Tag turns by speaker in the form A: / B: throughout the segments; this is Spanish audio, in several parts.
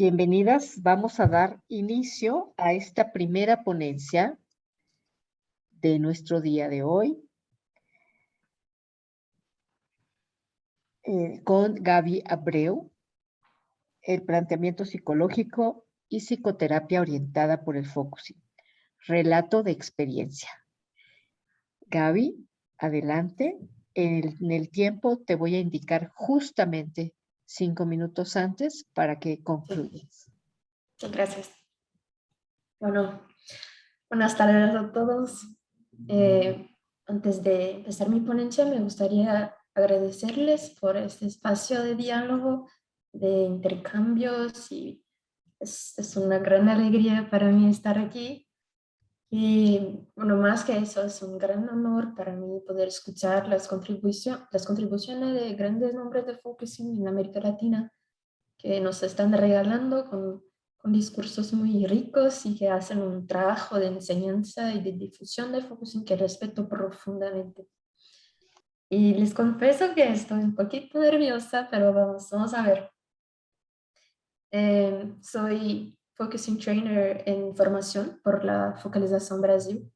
A: Bienvenidas, vamos a dar inicio a esta primera ponencia de nuestro día de hoy con Gaby Abreu, el planteamiento psicológico y psicoterapia orientada por el focusing, relato de experiencia. Gaby, adelante. En el tiempo te voy a indicar justamente 5 minutos antes para que concluyas.
B: Sí, gracias. Bueno, buenas tardes a todos. Antes de empezar mi ponencia, me gustaría agradecerles por este espacio de diálogo, de intercambios, y es una gran alegría para mí estar aquí. Y bueno, más que eso, es un gran honor para mí poder escuchar las contribuciones de grandes nombres de focusing en América Latina que nos están regalando con discursos muy ricos y que hacen un trabajo de enseñanza y de difusión de focusing que respeto profundamente. Y les confieso que estoy un poquito nerviosa, pero vamos a ver. Soy Focusing Trainer en formación por la Focalización Brasil,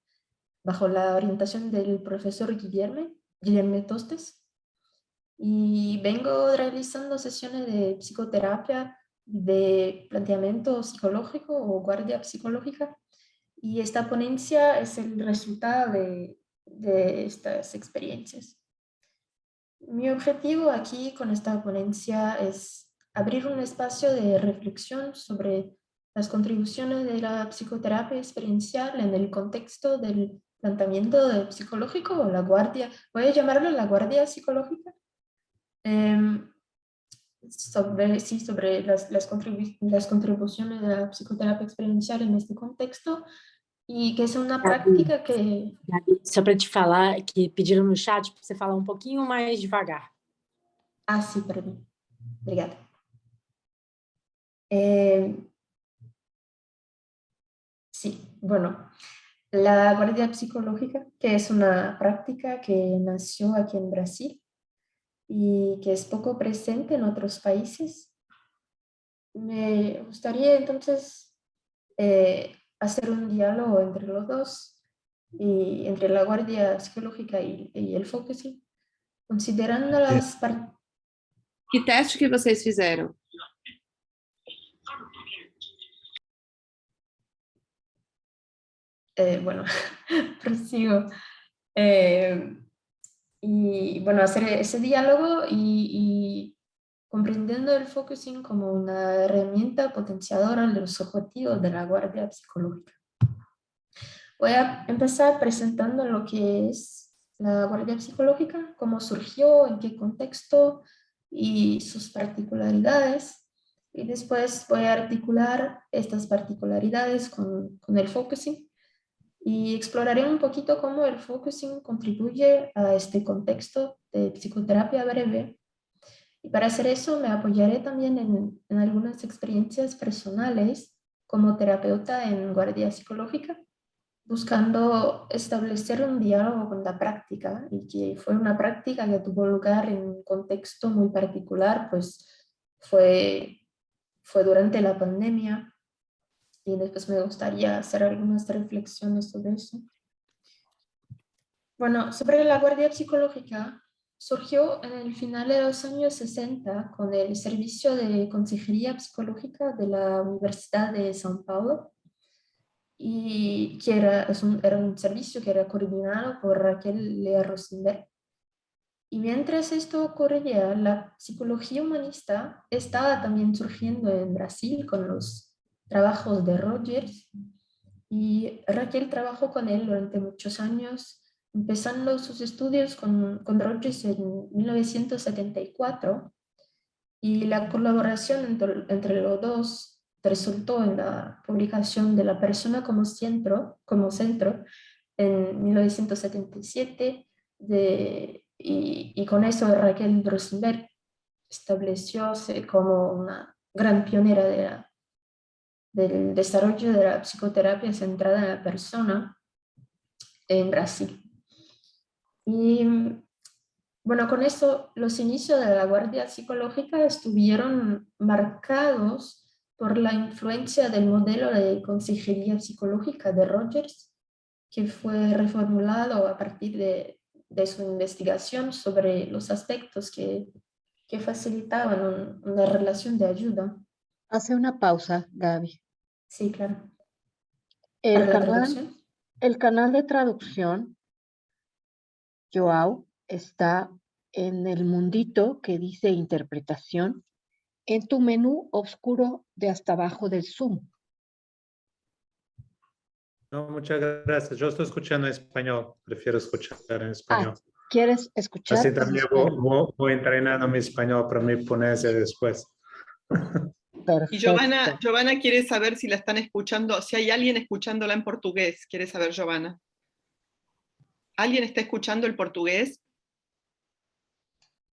B: bajo la orientación del profesor Guilherme Tostes. Y vengo realizando sesiones de psicoterapia, de planteamiento psicológico o guardia psicológica. Y esta ponencia es el resultado de estas experiencias. Mi objetivo aquí con esta ponencia es abrir un espacio de reflexión sobre las contribuciones de la psicoterapia experiencial en el contexto del planteamiento psicológico o la guardia, voy a llamarlo la guardia psicológica, sobre las contribuciones de la psicoterapia experiencial en este contexto e que é uma prática que...
C: Gabi, só para te falar que pediram no chat para você falar um pouquinho mais devagar.
B: Ah, sim, perdão. Obrigada. Sí, bueno, la guardia psicológica, que es una práctica que nació aquí en Brasil y que es poco presente en otros países. Me gustaría entonces hacer un diálogo entre los dos, y entre la guardia psicológica y el focusing, considerando las partes...
D: Que teste que vocês fizeram?
B: Bueno, prosigo. Y bueno, hacer ese diálogo y comprendiendo el focusing como una herramienta potenciadora de los objetivos de la guardia psicológica. Voy a empezar presentando lo que es la guardia psicológica, cómo surgió, en qué contexto y sus particularidades. Y después voy a articular estas particularidades con el focusing y exploraré un poquito cómo el focusing contribuye a este contexto de psicoterapia breve. Y para hacer eso me apoyaré también en algunas experiencias personales como terapeuta en guardia psicológica, buscando establecer un diálogo con la práctica, y que fue una práctica que tuvo lugar en un contexto muy particular, pues fue durante la pandemia, y después me gustaría hacer algunas reflexiones sobre eso. Bueno, sobre la guardia psicológica, surgió en el final de los años 60 con el servicio de consejería psicológica de la Universidad de São Paulo, y que era un servicio que era coordinado por Raquel Lea Rosenberg. Y mientras esto ocurría, la psicología humanista estaba también surgiendo en Brasil con los trabajos de Rogers, y Raquel trabajó con él durante muchos años, empezando sus estudios con Rogers en 1974, y la colaboración entre los dos resultó en la publicación de La persona como centro en 1977, y con eso Raquel Rosenberg establecióse como una gran pionera del desarrollo de la psicoterapia centrada en la persona en Brasil. Y bueno, con eso los inicios de la guardia psicológica estuvieron marcados por la influencia del modelo de consejería psicológica de Rogers, que fue reformulado a partir de su investigación sobre los aspectos que facilitaban una relación de ayuda.
A: Hace una pausa, Gaby.
B: Sí, claro.
A: El
B: Para la
A: canal,
B: traducción.
A: el canal de traducción, Joao, está en el mundito que dice interpretación en tu menú oscuro de hasta abajo del Zoom.
E: No, muchas gracias. Yo estoy escuchando en español. Prefiero escuchar en español.
A: ¿Quieres escuchar
E: Así
A: en
E: también
A: español?
E: voy entrenando mi español para mi ponencia después.
F: Y
A: Perfecto.
F: Giovanna quiere saber si la están escuchando, si hay alguien escuchándola en portugués. Quiere saber, Giovanna. ¿Alguien está escuchando el portugués?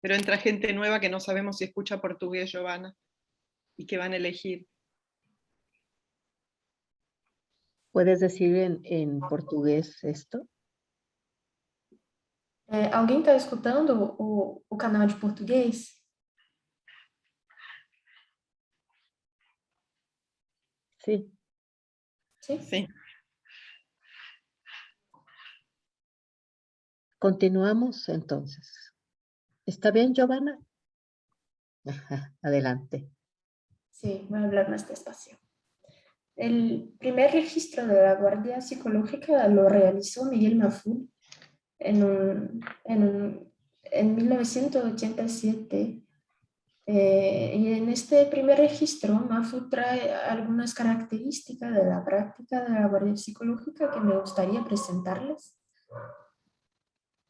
F: Pero entra gente nueva que no sabemos si escucha portugués, Giovanna, y que van a elegir.
A: ¿Puedes decir en portugués esto?
B: Alguém está escutando o canal de português?
A: Sí.
B: Sí.
F: Sí.
A: Continuamos entonces. ¿Está bien, Giovanna? Ajá, adelante.
B: Sí, voy a hablar más despacio. El primer registro de la Guardia Psicológica lo realizó Miguel Mafud en 1987. Y en este primer registro, Mafud trae algunas características de la práctica de la Guardia Psicológica que me gustaría presentarles.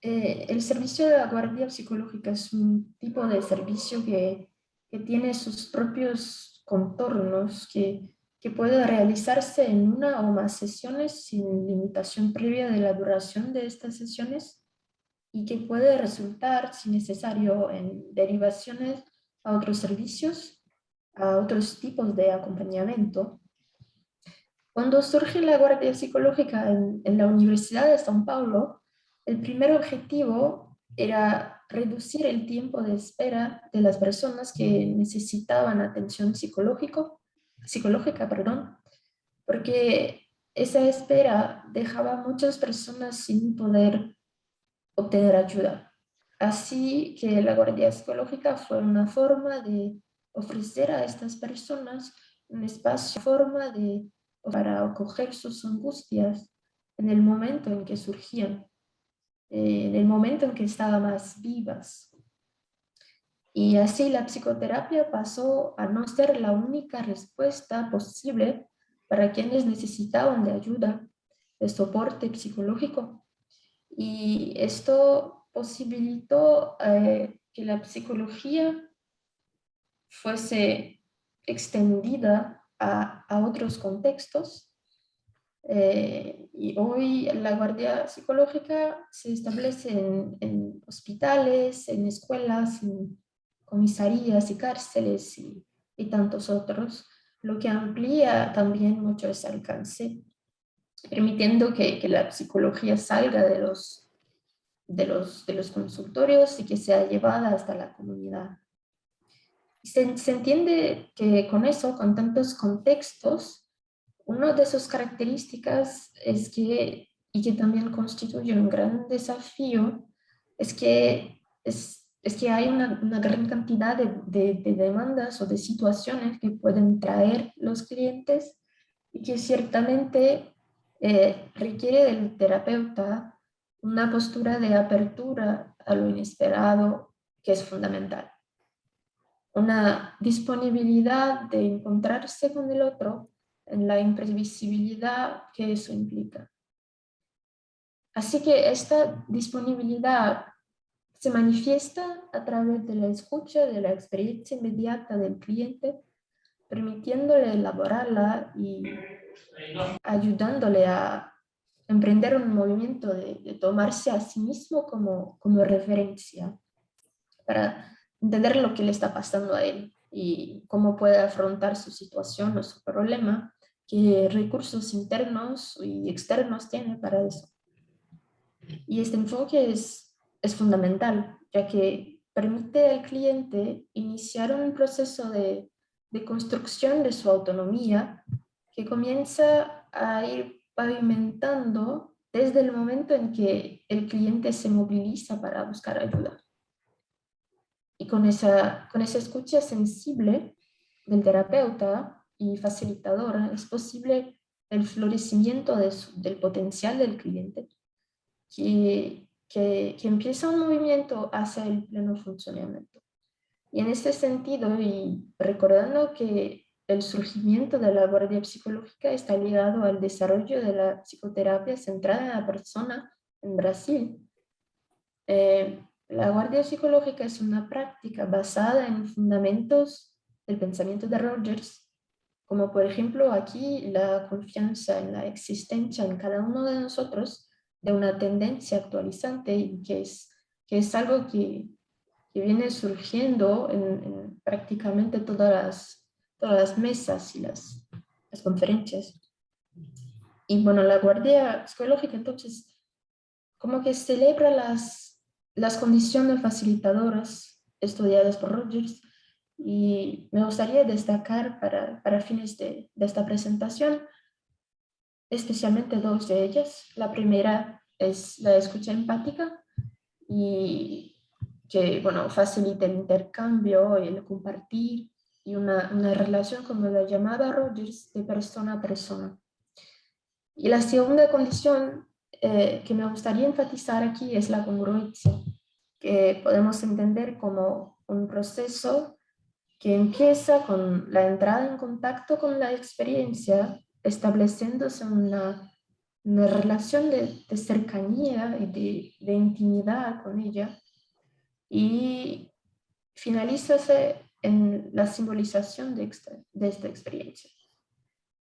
B: El servicio de la Guardia Psicológica es un tipo de servicio que tiene sus propios contornos, que puede realizarse en una o más sesiones sin limitación previa de la duración de estas sesiones y que puede resultar, si necesario, en derivaciones a otros servicios, a otros tipos de acompañamiento. Cuando surge la Guardia Psicológica en la Universidad de São Paulo, el primer objetivo era reducir el tiempo de espera de las personas que necesitaban atención psicológica, porque esa espera dejaba a muchas personas sin poder obtener ayuda. Así que la Guardia Psicológica fue una forma de ofrecer a estas personas un espacio, forma para acoger sus angustias en el momento en que surgían, en el momento en que estaban más vivas. Y así la psicoterapia pasó a no ser la única respuesta posible para quienes necesitaban de ayuda, de soporte psicológico. Y esto posibilitó que la psicología fuese extendida a otros contextos. Y hoy la guardia psicológica se establece en hospitales, en escuelas, en comisarías y cárceles y tantos otros, lo que amplía también mucho ese alcance, permitiendo que la psicología salga de los consultorios y que sea llevada hasta la comunidad. Se entiende que con eso, con tantos contextos, una de sus características es que, y que también constituye un gran desafío, es que hay una gran cantidad de demandas o de situaciones que pueden traer los clientes y que ciertamente requiere del terapeuta una postura de apertura a lo inesperado que es fundamental. Una disponibilidad de encontrarse con el otro en la imprevisibilidad que eso implica. Así que esta disponibilidad se manifiesta a través de la escucha de la experiencia inmediata del cliente, permitiéndole elaborarla y ayudándole a emprender un movimiento de tomarse a sí mismo como referencia para entender lo que le está pasando a él y cómo puede afrontar su situación o su problema, qué recursos internos y externos tiene para eso. Y este enfoque es fundamental, ya que permite al cliente iniciar un proceso de de construcción de su autonomía que comienza a ir pavimentando desde el momento en que el cliente se moviliza para buscar ayuda. Y con esa escucha sensible del terapeuta y facilitador es posible el florecimiento del potencial del cliente, que empieza un movimiento hacia el pleno funcionamiento. Y en este sentido, y recordando que el surgimiento de la guardia psicológica está ligado al desarrollo de la psicoterapia centrada en la persona en Brasil, la guardia psicológica es una práctica basada en fundamentos del pensamiento de Rogers, como por ejemplo aquí la confianza en la existencia en cada uno de nosotros de una tendencia actualizante y que es algo que viene surgiendo en prácticamente todas las mesas y las conferencias. Y bueno, la guardia psicológica entonces como que celebra las condiciones facilitadoras estudiadas por Rogers, y me gustaría destacar para fines de esta presentación especialmente dos de ellas. La primera es la escucha empática, y que bueno, facilita el intercambio, el compartir y una relación, como la llamaba Rogers, de persona a persona. Y la segunda condición que me gustaría enfatizar aquí es la congruencia, que podemos entender como un proceso que empieza con la entrada en contacto con la experiencia, estableciéndose una relación de cercanía y de intimidad con ella, y finalízase en la simbolización de esta experiencia.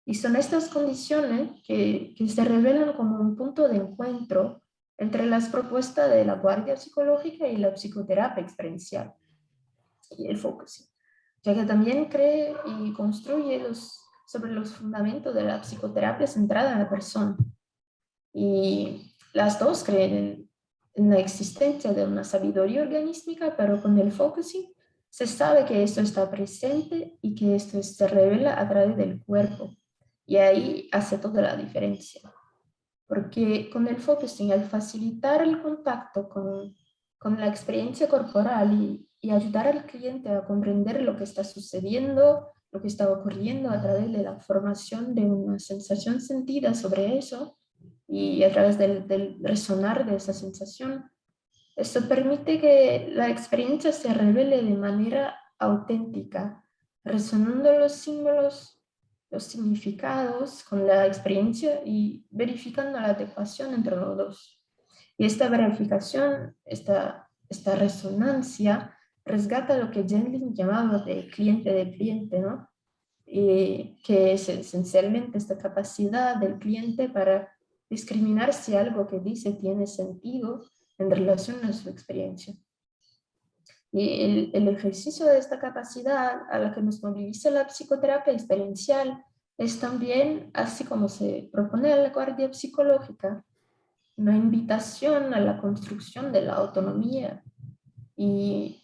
B: Y son estas condiciones que se revelan como un punto de encuentro entre las propuestas de la guardia psicológica y la psicoterapia experiencial y el focusing, ya que también cree y construye sobre los fundamentos de la psicoterapia centrada en la persona. Y las dos creen en la existencia de una sabiduría organística, pero con el focusing se sabe que esto está presente y que esto se revela a través del cuerpo. Y ahí hace toda la diferencia. Porque con el focusing, al facilitar el contacto con la experiencia corporal y ayudar al cliente a comprender lo que está sucediendo, lo que está ocurriendo a través de la formación de una sensación sentida sobre eso y a través del resonar de esa sensación, esto permite que la experiencia se revele de manera auténtica, resonando los símbolos, los significados con la experiencia y verificando la adecuación entre los dos. Y esta verificación, esta resonancia, resgata lo que Jendlin llamaba de cliente, ¿no? Y que es esencialmente esta capacidad del cliente para discriminar si algo que dice tiene sentido en relación a su experiencia. Y el ejercicio de esta capacidad a la que nos moviliza la psicoterapia experiencial es también, así como se propone a la guardia psicológica, una invitación a la construcción de la autonomía. Y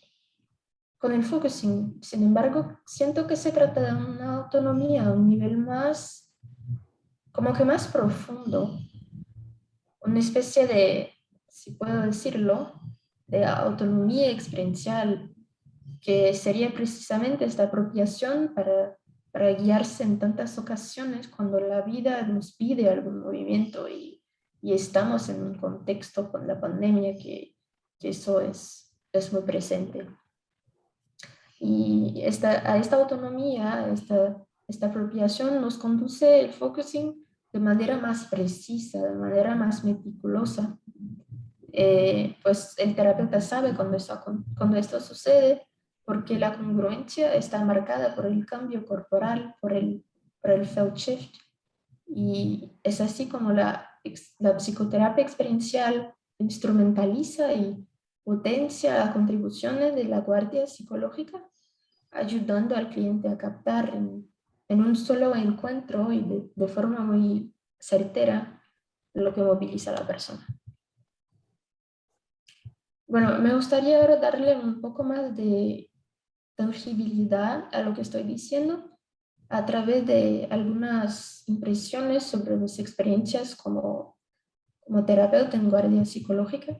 B: con el focusing, sin embargo, siento que se trata de una autonomía a un nivel más, como que más profundo, una especie de, si puedo decirlo, de autonomía experiencial, que sería precisamente esta apropiación para guiarse en tantas ocasiones cuando la vida nos pide algún movimiento y estamos en un contexto con la pandemia que eso es muy presente. Y a esta autonomía, esta apropiación nos conduce el focusing de manera más precisa, de manera más meticulosa. Pues el terapeuta sabe cuando esto sucede, porque la congruencia está marcada por el cambio corporal, por el felt shift. Y es así como la psicoterapia experiencial instrumentaliza y potencia las contribuciones de la guardia psicológica, ayudando al cliente a captar en un solo encuentro y de forma muy certera lo que moviliza a la persona. Bueno, me gustaría ahora darle un poco más de tangibilidad a lo que estoy diciendo a través de algunas impresiones sobre mis experiencias como terapeuta en guardia psicológica.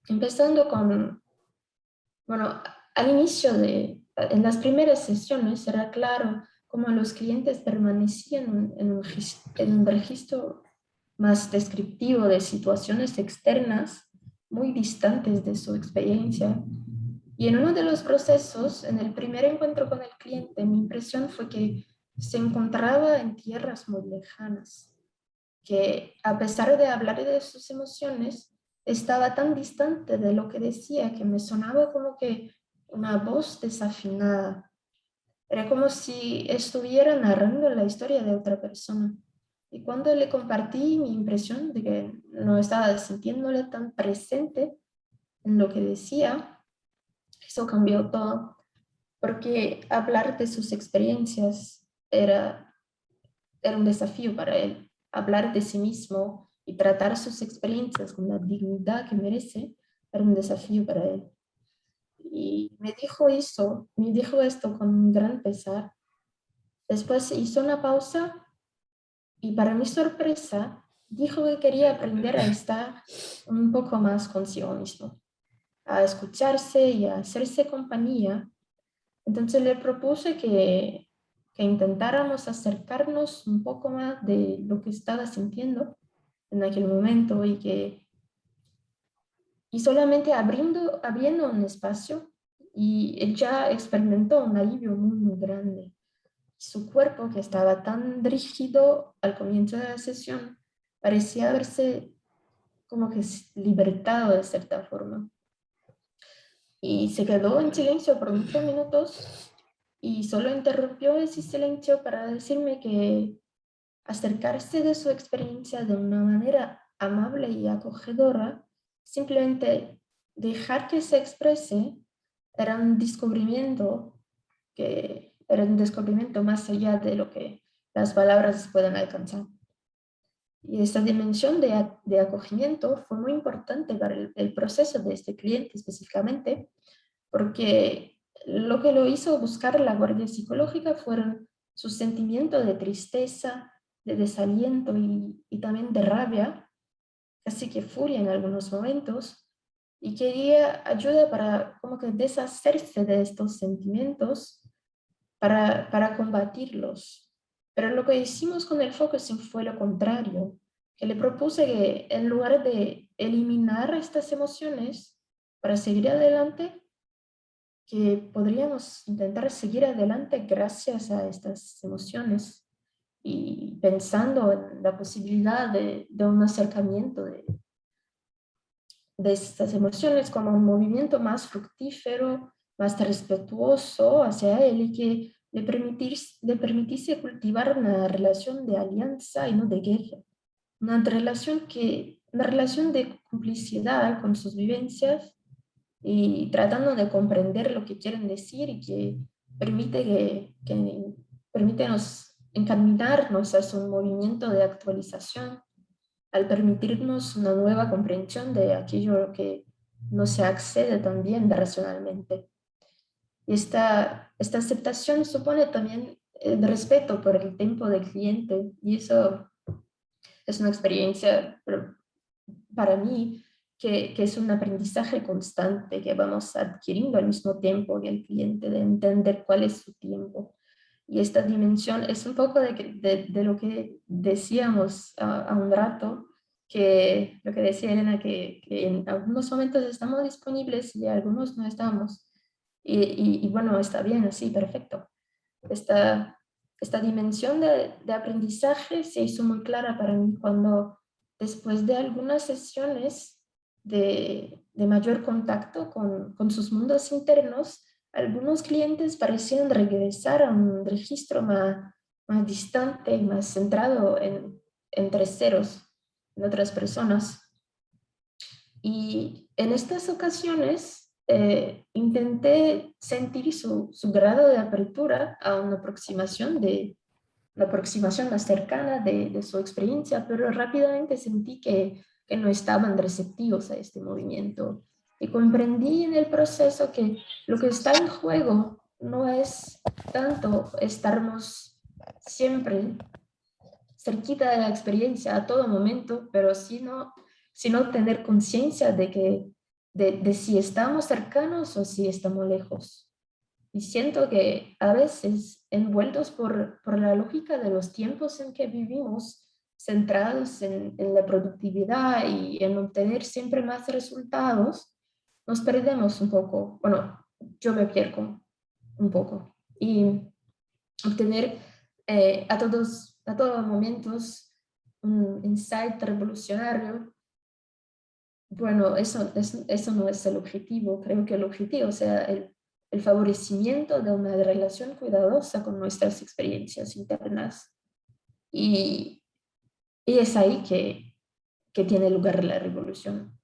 B: Empezando con, bueno, al inicio en las primeras sesiones era claro cómo los clientes permanecían en un registro más descriptivo de situaciones externas muy distantes de su experiencia. Y en uno de los procesos, en el primer encuentro con el cliente, mi impresión fue que se encontraba en tierras muy lejanas, que a pesar de hablar de sus emociones, estaba tan distante de lo que decía que me sonaba como que una voz desafinada. Era como si estuviera narrando la historia de otra persona. Y cuando le compartí mi impresión de que no estaba sintiéndole tan presente en lo que decía, eso cambió todo, porque hablar de sus experiencias era un desafío para él. Hablar de sí mismo y tratar sus experiencias con la dignidad que merece era un desafío para él. Y me dijo esto con un gran pesar. Después hizo una pausa y para mi sorpresa dijo que quería aprender a estar un poco más consigo mismo, a escucharse y a hacerse compañía. Entonces le propuse que intentáramos acercarnos un poco más de lo que estaba sintiendo en aquel momento y solamente abriendo un espacio, y él ya experimentó un alivio muy, muy grande. Su cuerpo, que estaba tan rígido al comienzo de la sesión, parecía haberse como que libertado de cierta forma. Y se quedó en silencio por muchos minutos y solo interrumpió ese silencio para decirme que acercarse de su experiencia de una manera amable y acogedora, simplemente dejar que se exprese, era un descubrimiento más allá de lo que las palabras pueden alcanzar. Y esta dimensión de acogimiento fue muy importante para el proceso de este cliente específicamente, porque lo que lo hizo buscar la guardia psicológica fueron sus sentimientos de tristeza, de desaliento y también de rabia, casi que furia en algunos momentos, y quería ayuda para como que deshacerse de estos sentimientos, para combatirlos. Pero lo que hicimos con el focusing fue lo contrario, que le propuse que en lugar de eliminar estas emociones para seguir adelante, que podríamos intentar seguir adelante gracias a estas emociones y pensando en la posibilidad de un acercamiento de estas emociones como un movimiento más fructífero, más respetuoso hacia él y que le permitiese cultivar una relación de alianza y no de guerra. Una relación de complicidad con sus vivencias y tratando de comprender lo que quieren decir y que permite encaminarnos hacia un movimiento de actualización al permitirnos una nueva comprensión de aquello que no se accede también racionalmente. Y esta aceptación supone también el respeto por el tiempo del cliente, y eso es una experiencia para mí que es un aprendizaje constante que vamos adquiriendo al mismo tiempo que el cliente, de entender cuál es su tiempo. Y esta dimensión es un poco de lo que decíamos a un rato, que lo que decía Elena, que en algunos momentos estamos disponibles y algunos no estamos. Y bueno, está bien así, perfecto. Esta dimensión de aprendizaje se hizo muy clara para mí cuando, después de algunas sesiones de mayor contacto con sus mundos internos, algunos clientes parecían regresar a un registro más distante y más centrado en terceros, en otras personas. Y en estas ocasiones intenté sentir su grado de apertura a una aproximación más cercana de su experiencia, pero rápidamente sentí que no estaban receptivos a este movimiento Y comprendí en el proceso que lo que está en juego no es tanto estarmos siempre cerquita de la experiencia a todo momento, pero sino tener conciencia de si estamos cercanos o si estamos lejos. Y siento que a veces, envueltos por la lógica de los tiempos en que vivimos, centrados en la productividad y en obtener siempre más resultados, nos perdemos un poco. Bueno, yo me pierdo un poco. Y obtener a todos momentos un insight revolucionario, bueno, eso no es el objetivo. Creo que el objetivo sea el favorecimiento de una relación cuidadosa con nuestras experiencias internas. Y es ahí que tiene lugar la revolución.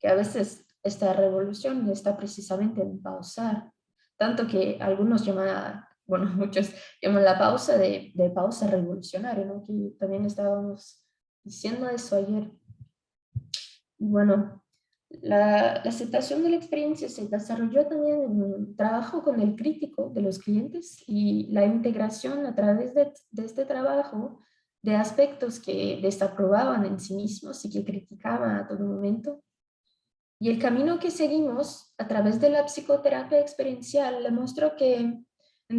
B: Que a veces esta revolución está precisamente en pausar. Tanto que algunos llaman, bueno, muchos llaman la pausa de pausa revolucionaria, ¿no? Que también estábamos diciendo eso ayer. Bueno, la aceptación de la experiencia se desarrolló también en un trabajo con el crítico de los clientes y la integración a través de este trabajo de aspectos que desaprobaban en sí mismos y que criticaban a todo momento. Y el camino que seguimos a través de la psicoterapia experiencial le mostró que en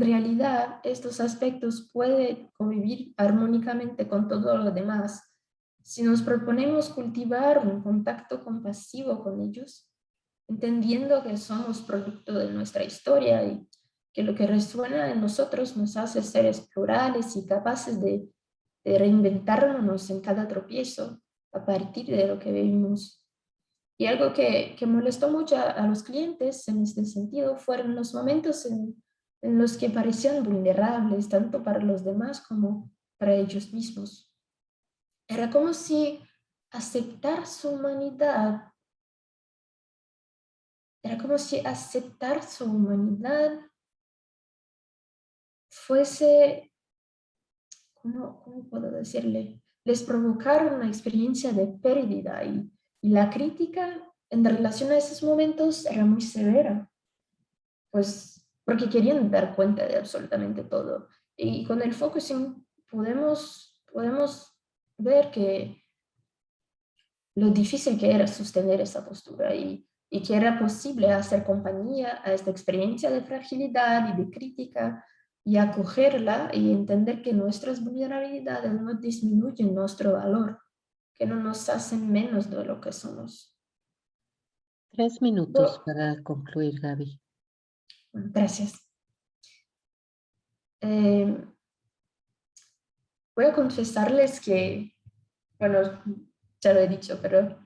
B: realidad estos aspectos pueden convivir armónicamente con todo lo demás si nos proponemos cultivar un contacto compasivo con ellos, entendiendo que somos producto de nuestra historia y que lo que resuena en nosotros nos hace seres plurales y capaces de reinventarnos en cada tropiezo a partir de lo que vivimos. Y algo que molestó mucho a los clientes en este sentido fueron los momentos en los que parecían vulnerables, tanto para los demás como para ellos mismos. Era como si aceptar su humanidad, fuese, ¿cómo puedo decirle? Les provocara una experiencia de pérdida y la crítica en relación a esos momentos era muy severa, pues porque querían dar cuenta de absolutamente todo. Y con el focusing podemos ver que lo difícil que era sostener esa postura y que era posible hacer compañía a esta experiencia de fragilidad y de crítica y acogerla y entender que nuestras vulnerabilidades no disminuyen nuestro valor, que no nos hacen menos de lo que somos.
A: 3 minutos para concluir, Gaby.
B: Bueno, gracias. Voy a confesarles que, bueno, ya lo he dicho, pero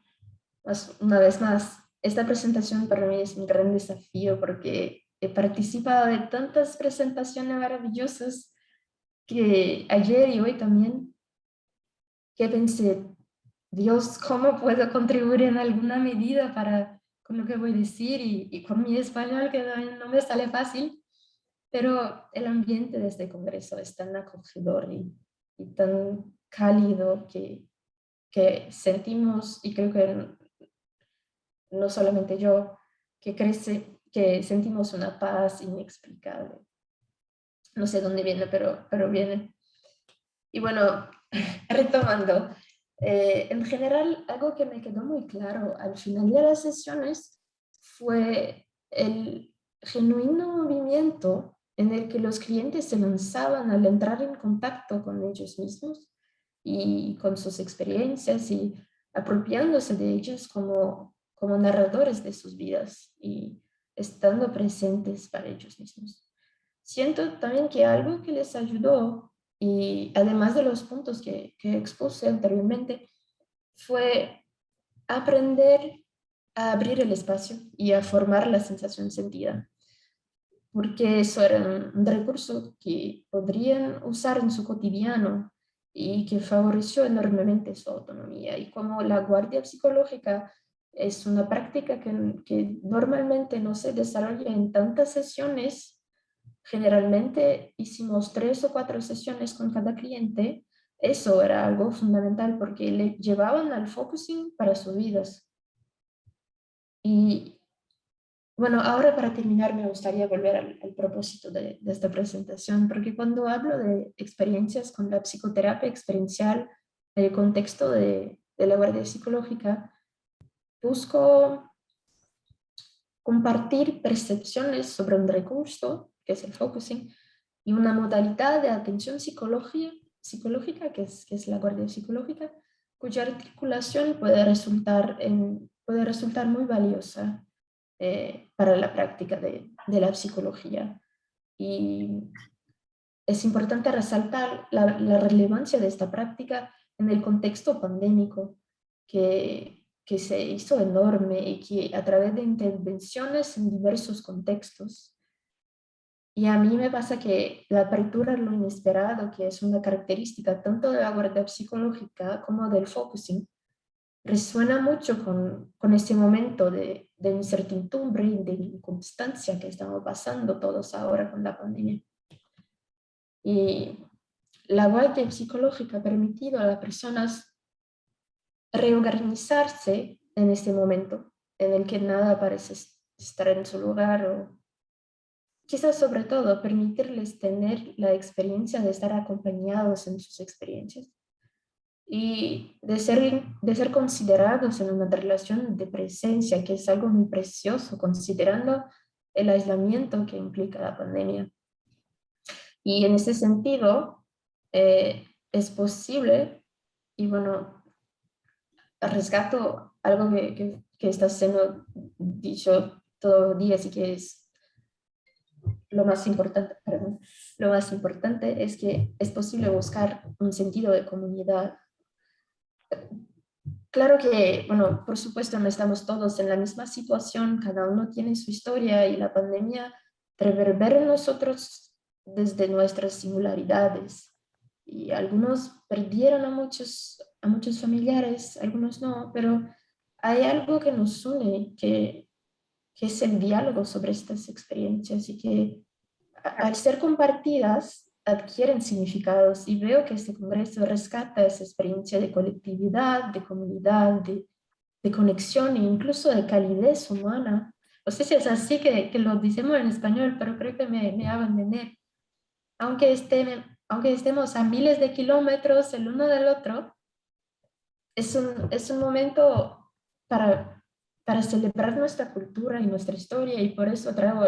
B: una vez más, esta presentación para mí es un gran desafío porque he participado de tantas presentaciones maravillosas que ayer y hoy también, que pensé, Dios, ¿cómo puedo contribuir en alguna medida con lo que voy a decir y con mi español que no me sale fácil? Pero el ambiente de este congreso es tan acogedor y tan cálido que sentimos, y creo que no solamente yo, que sentimos una paz inexplicable. No sé dónde viene, pero viene. Y bueno, retomando, en general, algo que me quedó muy claro al final de las sesiones fue el genuino movimiento en el que los clientes se lanzaban al entrar en contacto con ellos mismos y con sus experiencias y apropiándose de ellos como narradores de sus vidas y estando presentes para ellos mismos. Siento también que algo que les ayudó, y además de los puntos que expuse anteriormente, fue aprender a abrir el espacio y a formar la sensación sentida, porque eso era un recurso que podrían usar en su cotidiano y que favoreció enormemente su autonomía. Y como la guardia psicológica es una práctica que normalmente no se desarrolla en tantas sesiones, generalmente hicimos 3 o 4 sesiones con cada cliente. Eso era algo fundamental porque le llevaban al focusing para sus vidas. Y Bueno, ahora para terminar me gustaría volver al propósito de esta presentación, porque cuando hablo de experiencias con la psicoterapia experiencial en el contexto de la guardia psicológica, busco compartir percepciones sobre un recurso, que es el focusing, y una modalidad de atención psicológica, que es la guardia psicológica, cuya articulación puede resultar muy valiosa para la práctica de la psicología. Y es importante resaltar la relevancia de esta práctica en el contexto pandémico, que se hizo enorme y que a través de intervenciones en diversos contextos. Y a mí me pasa que la apertura a lo inesperado, que es una característica tanto de la guardia psicológica como del focusing, resuena mucho con este momento de incertidumbre y de inconstancia que estamos pasando todos ahora con la pandemia. Y la guardia psicológica ha permitido a las personas reorganizarse en este momento en el que nada parece estar en su lugar, o quizás sobre todo permitirles tener la experiencia de estar acompañados en sus experiencias y de ser considerados en una relación de presencia, que es algo muy precioso considerando el aislamiento que implica la pandemia. Y en ese sentido, es posible, y bueno, rescato algo que está siendo dicho todos los días y que es lo más importante, perdón, lo más importante es que es posible buscar un sentido de comunidad. Claro que, bueno, por supuesto no estamos todos en la misma situación, cada uno tiene su historia y la pandemia reverbera en nosotros desde nuestras singularidades. Y algunos perdieron a muchos familiares, algunos no, pero hay algo que nos une, que es el diálogo sobre estas experiencias y que al ser compartidas adquieren significados, y veo que este congreso rescata esa experiencia de colectividad, de comunidad, de conexión e incluso de calidez humana. No sé si es así que lo decimos en español, pero creo que me abandoné. Aunque estemos a miles de kilómetros el uno del otro, es un momento para celebrar nuestra cultura y nuestra historia, y por eso traigo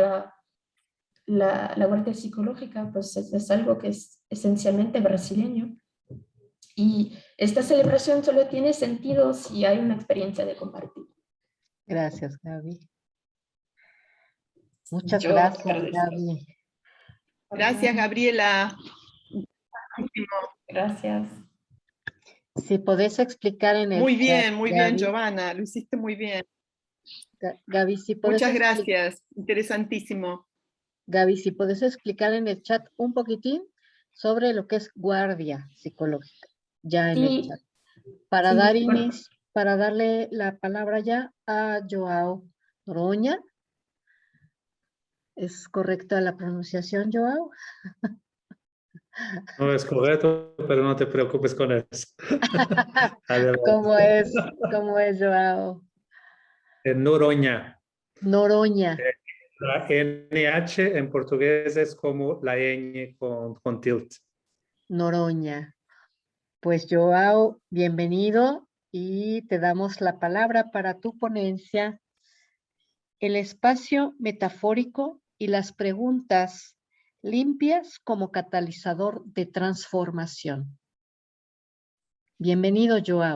B: la guardia psicológica, pues es algo que es esencialmente brasileño. Y esta celebración solo tiene sentido si hay una experiencia de compartir.
A: Gracias, Gaby. Muchas
B: Yo
A: gracias,
B: agradezco.
A: Gaby.
F: Gracias, Gabriela.
B: Gracias.
A: Si podés explicar en el
F: Muy
A: chat,
F: bien,
A: Gaby.
F: Giovanna, lo hiciste muy bien.
A: Gaby, si podés
F: Muchas gracias, interesantísimo.
A: Gaby, si podés explicar en el chat un poquitín sobre lo que es guardia psicológica, ya en el
B: Sí,
A: chat. Para
B: sí,
A: dar
B: bueno,
A: para darle la palabra ya a Joao Noronha. ¿Es correcta la pronunciación, Joao?
E: No es correcto, pero no te preocupes con eso. Adelante.
A: ¿Cómo es, Joao?
E: Noronha.
A: Noronha,
E: La NH en portugués es como la ñ con tilt.
A: Noronha. Pues, Joao, bienvenido y te damos la palabra para tu ponencia, el espacio metafórico y las preguntas limpias como catalizador de transformación. Bienvenido, Joao.